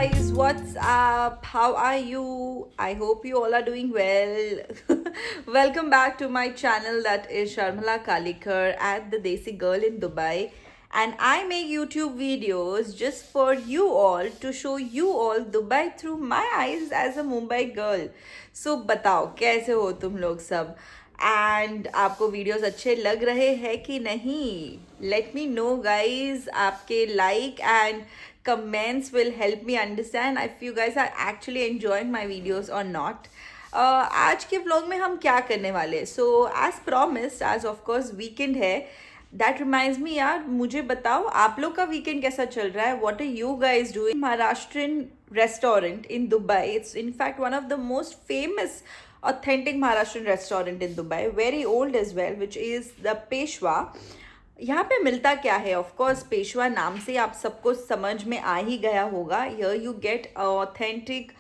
guys, what's up? How are you? I hope you all are doing well. Welcome back to my channel, that is Sharmila Kalikar at the Desi Girl in Dubai. And I make YouTube videos just for you all to show you all Dubai through my eyes as a Mumbai girl. So बताओ कैसे हो तुम लोग सब? And आपको videos अच्छे लग रहे हैं कि नहीं? Let me know guys. आपके like and comments will help me understand if you guys are actually enjoying my videos or not. आज के व्लॉग में हम क्या करने वाले? सो एज प्रॉमिस्ड, आज ऑफ कोर्स वीकेंड है. दैट रिमाइंड्स मी यार, मुझे बताओ आप लोग का वीकेंड कैसा चल रहा है? What are you guys doing? Maharashtrian restaurant in Dubai. It's in fact one of the most famous authentic Maharashtrian restaurant in Dubai, very old as well, which is the Peshwa. यहाँ पे मिलता क्या है? ऑफ कोर्स पेशवा नाम से आप सबको समझ में आ ही गया होगा. Here you get authentic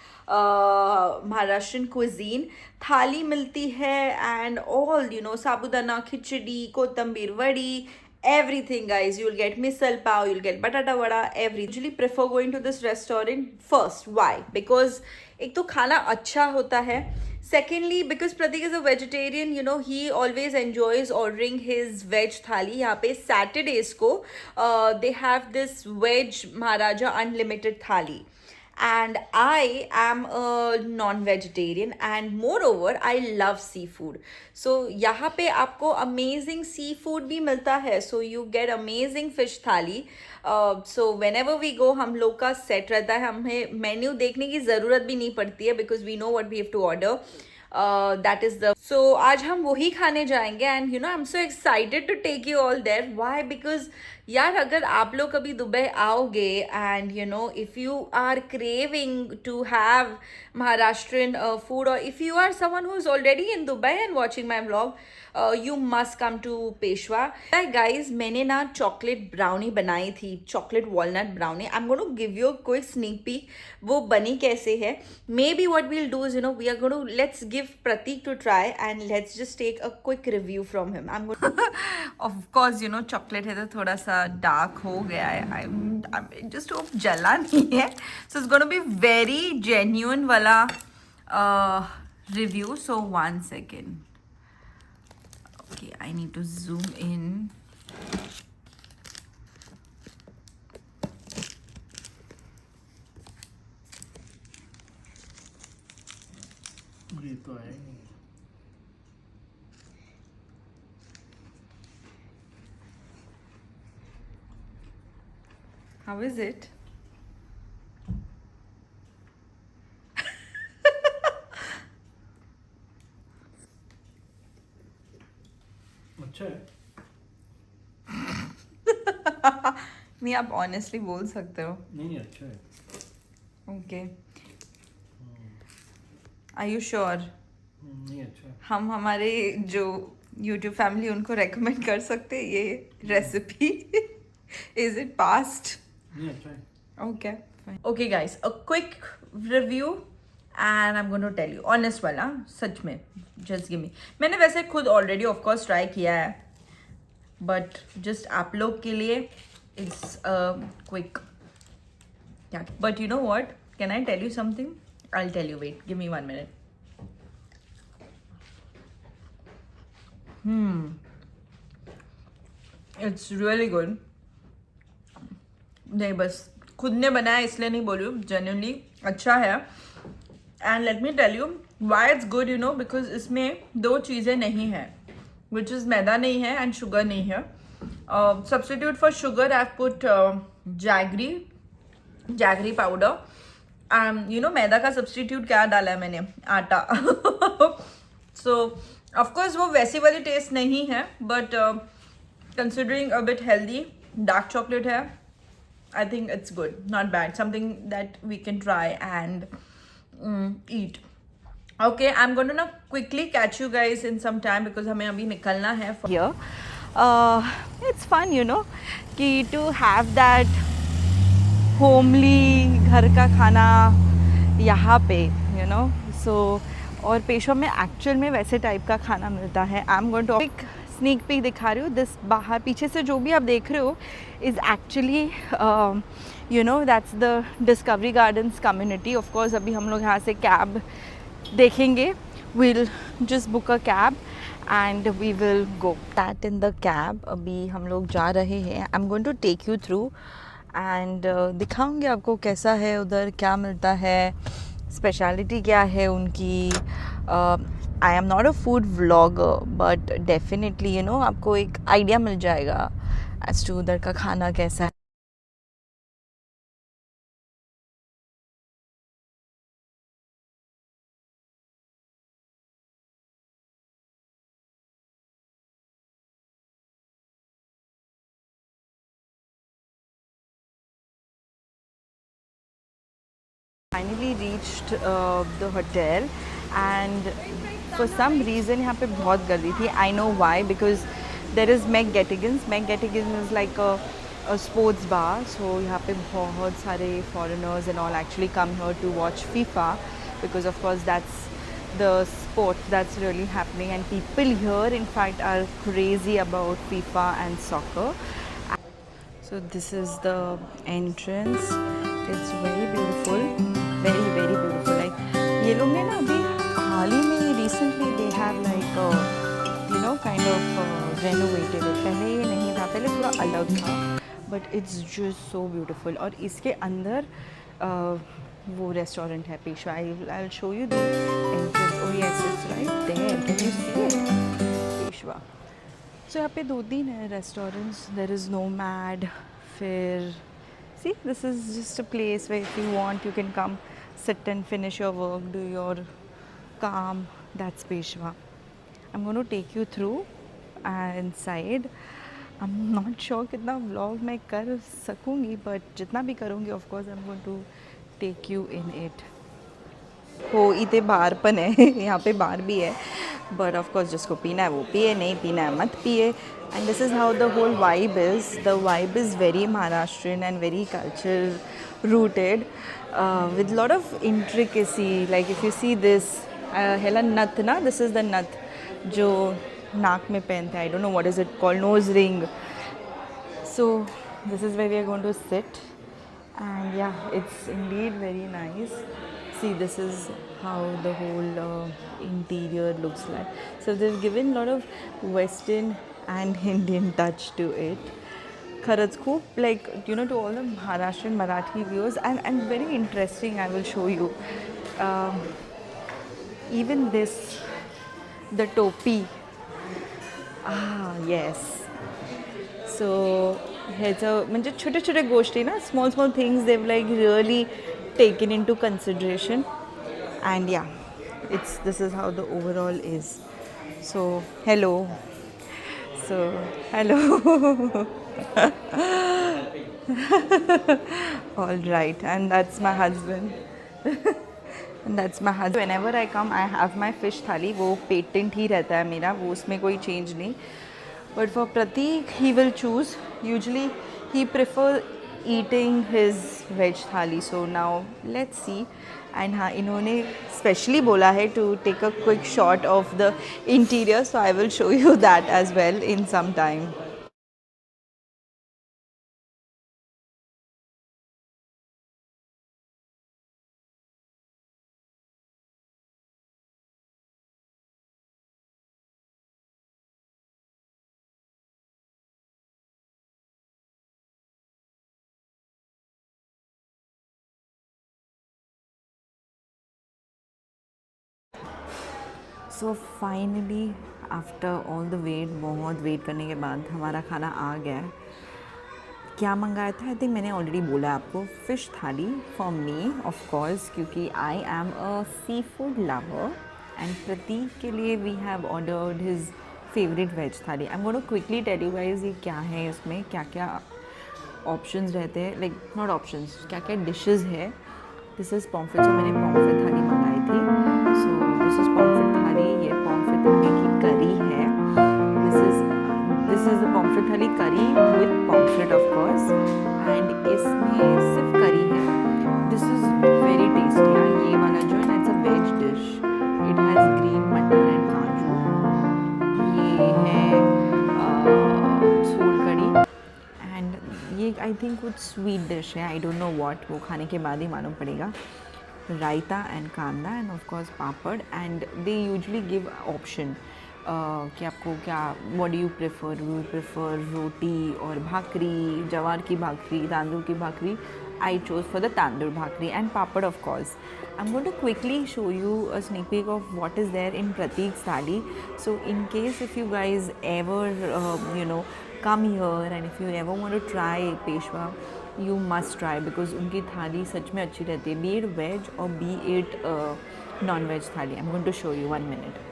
Maharashtrian cuisine. थाली मिलती है एंड ऑल साबुदाना खिचड़ी, कोतंबीर वड़ी, everything guys. You'll get misal pav, you'll get batata vada, every. Usually prefer going to this restaurant first. Why? Because एक तो खाना अच्छा होता है. Secondly, because Pratik is a vegetarian, he always enjoys ordering his veg thali. यहाँ पे Saturdays को they have this veg Maharaja Unlimited thali. And I am a non-vegetarian and moreover I love seafood. So यहाँ पे आपको amazing seafood भी मिलता है. So you get amazing fish थाली. So whenever we go, हम लोग का set रहता है. हमें मेन्यू देखने की ज़रूरत भी नहीं पड़ती है because we know what we have to order. That is the. So आज हम वही खाने जाएंगे and I'm so excited to take you all there. Why? Because यार अगर आप लोग कभी दुबई आओगे and if you are craving to have Maharashtrian food, or if you are someone who is already in Dubai and watching my vlog, you must come to Peshwa. Guys, मैंने ना chocolate brownie बनाई थी, chocolate walnut brownie. I'm going to give you a quick sneak peek. वो बनी कैसे है? Maybe what we'll do is we are going to let's give Pratik to try and let's just take a quick review from him. I'm going of course chocolate है तो थोड़ा सा dark हो गया है. I just hope जला नहीं है. So it's going to be very genuine वाला review. So 1 second. Okay, I need to zoom in. ये तो है. How is it? अच्छा है. नहीं, आप ऑनेस्टली बोल सकते हो. नहीं अच्छा है. Okay, are you sure? नहीं अच्छा है. हम हमारे जो यूट्यूब फैमिली उनको रेकमेंड कर सकते हैं ये रेसिपी? Is it past? नहीं अच्छा है. Okay, fine. Okay guys, a quick review and I'm going to tell you honest वाला, सच में. Just give me. मैंने वैसे खुद already of course try किया है, but just आप लोग के लिए it's a quick. Yeah. But you know what? Can I tell you something? I'll tell you. Wait, give me 1 minute. It's really good. नहीं, बस खुद ने बनाया इसलिए नहीं बोल रही हूँ, जेन्युइनली अच्छा है. And let me tell you why it's good. Because इसमें दो चीज़ें नहीं है, विच इज़ मैदा नहीं है एंड शुगर नहीं है. Substitute for sugar I put jaggery powder. मैदा का सब्सटीट्यूट क्या डाला है मैंने? आटा. सो ऑफकोर्स वो वैसी वाली टेस्ट नहीं है, but considering a bit healthy, dark chocolate है. I think it's good, not bad. Something that we can try and eat. Okay, I'm going to now quickly catch you guys in some time because हमें अभी निकलना है here. It's fun, कि to have that homely घर का खाना यहाँ पे, so और पेशवा में एक्चुअल में वैसे टाइप का खाना मिलता है. I'm going to sneak peek दिखा रही हूँ. दिस बाहर पीछे से जो भी आप देख रहे हो is actually that's the Discovery Gardens community. Of course अभी हम लोग यहाँ से cab देखेंगे. We'll just book a cab and we will go. That in the cab अभी हम लोग जा रहे हैं. I'm going to take you through and दिखाऊंगी आपको कैसा है उधर, क्या मिलता है, स्पेशलिटी क्या है उनकी. I am not a food vlogger but definitely आपको एक आइडिया मिल जाएगा एज टू उधर का खाना कैसा है. Finally reached the hotel and for some reason यहाँ पे बहुत गर्दी थी. I know why, because there is Meg Gettigans. Meg Gettigans is like a sports bar, so यहाँ पे बहुत सारे foreigners and all actually come here to watch FIFA, because of course that's the sport that's really happening and people here in fact are crazy about FIFA and soccer. So this is the entrance. It's very beautiful, very very beautiful. Like ये लोग ने ना अभी हाल ही में recently they have like kind of renovated it. पहले ये नहीं था, पहले थोड़ा अलग था, but it's just so beautiful. और इसके अंदर वो रेस्टोरेंट है Peshwa. I'll show you the entrance. Oh yes, it's right there. Can you see it? Peshwa. So यहाँ पे दो तीन है रेस्टोरेंट्स. There is nomad. फिर see, this is just a place where if you want you can come sit and finish your work, do your काम. That's Peshwa. I'm going to take you through inside. I'm not sure कितना vlog मैं कर सकूँगी, but जितना भी करूँगी of course I'm going to take you in it. हो इतने बार पण है यहाँ पे बार भी है, but of course जिसको पीना है वो पिए, नहीं पीना है मत पिए. And this is how the whole vibe is. The vibe is very Maharashtrian and very culture rooted, with a lot of intricacy. Like if you see this hela nut na, this is the nut जो नाक में पहनते हैं. I don't know what is it called, nose ring. So this is where we are going to sit, and yeah, it's indeed very nice. See, this is how the whole interior looks like. So they've given a lot of Western and Indian touch to it. खरंच खूप like to all the Maharashtrian Marathi viewers, and very interesting. I will show you. Even this, the topi. Yes. So ह्याचं म्हणजे छोटे छोटे गोष्टी ना, small things they've like really taken into consideration. And yeah, this is how the overall is. So hello. All right, and that's my husband. Whenever I come, I have my fish thali. वो patent ही रहता है मेरा, वो उसमें कोई change नहीं. But for Pratik, he will choose. Usually, he prefer eating his veg thali. So now let's see. And हाँ, इन्होंने specially बोला है to take a quick shot of the interior. So I will show you that as well in some time. So finally after all the wait, बहुत wait करने के बाद हमारा खाना आ गया है. क्या मंगाया था? आई थिंक मैंने ऑलरेडी बोला आपको. फ़िश थाली फॉर मी ऑफ कोर्स, क्योंकि I am a seafood lover. And Prateek के लिए we have ordered his favourite veg thali. I am going to quickly tell you guys ये क्या है, इसमें क्या क्या ऑप्शंस रहते हैं. लाइक नॉट ऑप्शंस, क्या क्या डिशेस है. This is pomfret. मैंने पॉम्फ्रेट थाली मंगाई थी. सो दिस इज़ पॉम्फ्रेट थाली. ये पॉम्फ्रेट थाली की करी है. This is the pomfret thali curry with pomfret of course. And इसमें सिर्फ करी है. This is very tasty. ये वाला जो है ना, it's a veg dish. It has green matar and kaju. ये है सोल कड़ी. एंड ये आई थिंक कुछ स्वीट डिश है, आई डोंट नो व्हाट, वो खाने के बाद ही मालूम पड़ेगा. रायता एंड कांदा end of course papad. And they usually give option कि आपको क्या, व्हाट डू यू प्रेफर रोटी और भाकरी, जवार की भाकरी, तांदूर की भाकरी. I chose for the tandoor bhakri and papad of course. I'm going to quickly show you a sneak peek of what is there in Pratik's thali. So in case if you guys ever come here and if you ever want to try Peshwa, you must try because उनकी थाली सच में अच्छी रहती है, be it veg or be it non-veg थाली. I'm going to show you 1 minute.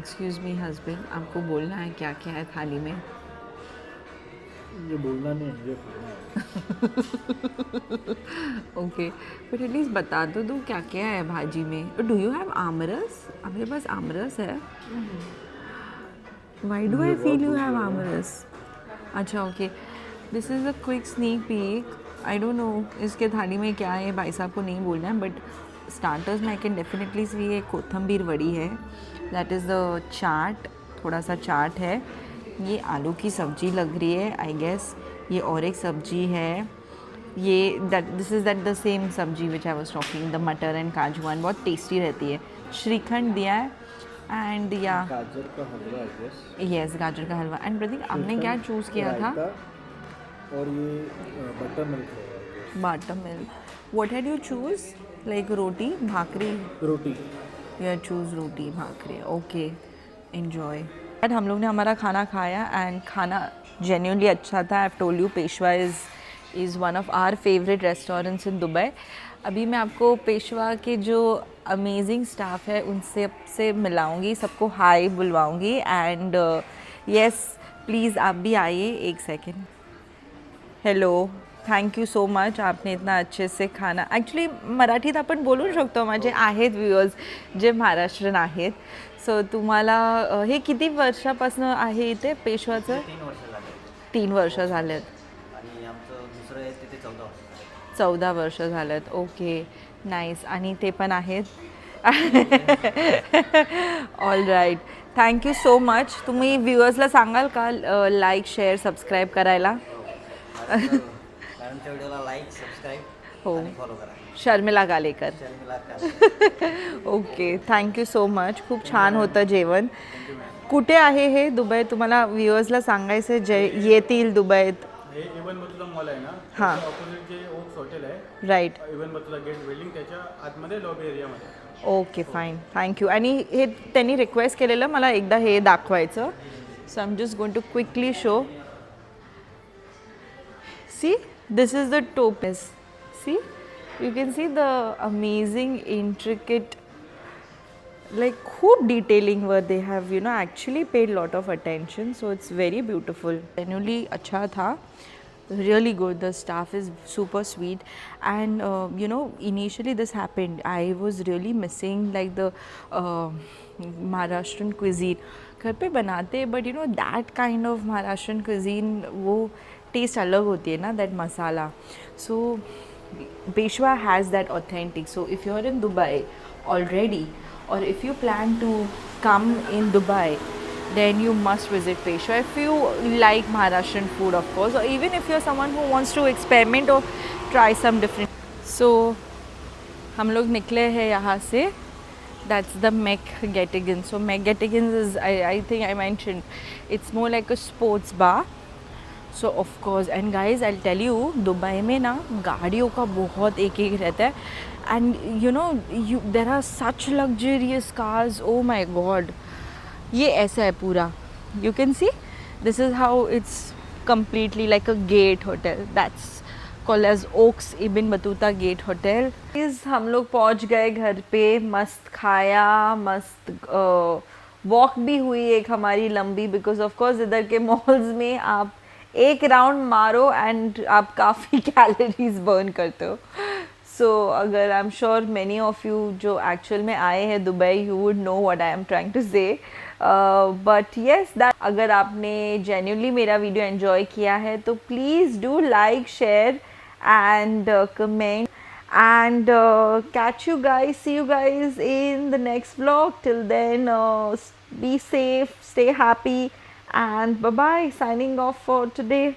Excuse me husband, आपको बोलना है क्या क्या है थाली में? ये बोलना नहीं, ये खाना है. ओके, बट एटलीस्ट बता तो दो क्या क्या है भाजी में. Do you have aamras? आपके पास आमरस है? Why do I feel you have aamras? अच्छा okay, this is a quick sneak peek. I don't know इसके थाली में क्या है, भाई साहब को नहीं बोलना है, बट स्टार्टर्स में आई कैन डेफिनेटली सी एक कोथम्बीर वड़ी है, दैट इज़ द चाट, थोड़ा सा चाट है. ये आलू की सब्जी लग रही है आई गेस. ये और एक सब्जी है, ये this is that the same सब्जी विच आई वॉज टॉकिंग, द मटर एंड काजू वन, बहुत टेस्टी रहती है. श्रीखंड दिया है एंड या गाजर का हलवा आई गेस. यस, गाजर का हलवा. एंड प्रतीक आपने क्या चूज़ किया था? और ये बटर मिल्क है. Butter milk. What had you choose? Like roti bhakri? Roti. या choose roti bhakri. Okay, enjoy. But हम लोग ने हमारा खाना खाया एंड खाना जेन्युइनली अच्छा था. I told you Peshwa is one of our favourite restaurants in Dubai. अभी मैं आपको पेशवा के जो अमेजिंग स्टाफ है उनसे मिलाऊंगी, सबको हाय बुलवाऊंगी. एंड येस प्लीज़ आप भी आइए. एक second. Hello, thank you so much. आपने इतना अच्छे से खाना, ॲक्च्युली मराठीत आपण बोलू शकतो, माझे आहेत व्ह्युअर्स जे महाराष्ट्रीयन आहेत. सो तुम्हाला हे किती वर्षापासून आहे इथे पेशवाचं? 3 वर्ष झालेत. आणि आमचं दुसरं आहे तिथे 14 वर्ष. 14 वर्ष झालेत. Okay, nice. आणि ते पण आहेत. All right, thank you so much. तुम्ही व्ह्युअर्सला सांगाल का लाईक शेअर सबस्क्राईब करायला? मॅडमच्या व्हिडिओला लाईक, सबस्क्राईब हो, आणि फॉलो करा. Sharmila Galekar. Sharmila Kale. Okay, thank you so much. खूप छान होतं जेवण. कुठे आहे हे दुबईत? तुम्हाला व्ह्युअर्सला सांगायचं आहे जे येतील दुबईत. हे इवन बतुला मॉल आहे ना, हां. ऑपोजिट जे ओक्स हॉटेल आहे, राईट. इवन बतुला गेट बिल्डिंग त्याच्या आतमध्ये लॉबी एरियामध्ये. Okay fine, thank you. आणि हे त्यांनी रिक्वेस्ट केलेलं मला एकदा हे दाखवायचं. So I am just going to quickly show. See, this is the topaz. See, you can see the amazing intricate, like खूप detailing where they have actually paid lot of attention, so it's very beautiful. Genuinely अच्छा था, really good. The staff is super sweet. And initially this happened, I was really missing like the Maharashtrian cuisine. घर पे बनाते, but that kind of Maharashtrian cuisine, वो taste अलग होती है ना, that masala. So Peshwa has that authentic. So if you are in Dubai already और if you plan to come in Dubai, then you must visit Peshwa if you like Maharashtrian food, of course, or even if you're someone who wants to experiment or try some different. So हम लोग निकले हैं यहाँ से. That's the McGettigan. So McGettigan is, I think I mentioned, it's more like a sports bar. So of course, and guys, I'll tell you, Dubai में ना गाड़ियों का बहुत एक रहता है. And there are such luxurious cars. Oh my God, ये ऐसा है पूरा. You can see, this is how it's completely like a gate hotel. That's called as Oaks Ibn Battuta Gate Hotel. हम लोग पहुँच गए घर पे, मस्त खाया, मस्त वॉक भी हुई एक हमारी लंबी, बिकॉज ऑफ कोर्स इधर के मॉल्स में आप एक राउंड मारो एंड आप काफ़ी कैलोरीज बर्न करते हो. सो अगर I am sure many of you जो एक्चुअल में आए हैं Dubai, you would know what I am trying to say. But yes, that अगर आपने जेन्युइनली मेरा वीडियो एंजॉय किया है तो please do like, share and comment. And catch you guys, see you guys in the next vlog. Till then, be safe, stay happy, and bye bye. Signing off for today.